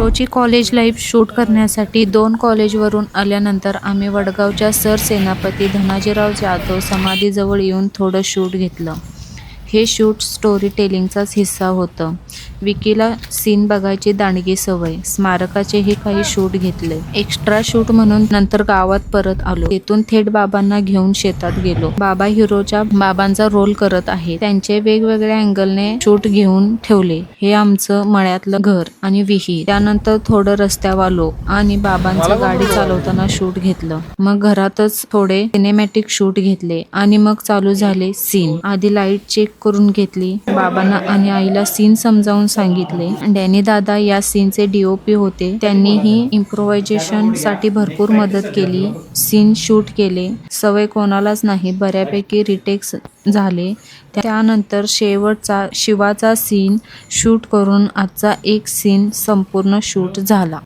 हिरोची college life shoot करण्यासाठी 2 कॉलेजवरून आल्यानंतर आम्ही वडगावच्या सरसेनापती धनाजीराव जाधव समाधीजवळ येऊन थोडं शूट घेतलं. हे शूट स्टोरी टेलिंगचाच हिस्सा होतं. विकीला सीन बघायची दांडगी सवय. स्मारकाचेही काही शूट घेतले. एक्स्ट्रा शूट म्हणून नंतर गावात परत आलो. तिथून थेट बाबांना घेऊन शेतात गेलो. बाबा हिरोच्या बाबांचा रोल करत आहेत. त्यांचे वेगवेगळ्या अँगलने शूट घेऊन ठेवले. हे आमचं मळ्यातलं घर आणि विहीर. त्यानंतर थोडं रस्त्यावर आलो आणि बाबांचं गाडी चालवताना शूट घेतलं. मग घरातच थोडे सिनेमॅटिक शूट घेतले आणि मग चालू झाले सीन. आधी लाईट चेक करून घेतली. बाबांना आणि आईला सीन समजावून सांगितले. डॅनी दादा या सीनचे DOP होते. त्यांनीही इम्प्रोव्हायझेशन साठी भरपूर मदत केली. सीन शूट केले. सवय कोणालाच नाही. बऱ्यापैकी रिटेक्स झाले. त्यानंतर शेवटचा शिवाचा सीन शूट करून आजचा एक सीन संपूर्ण शूट झाला.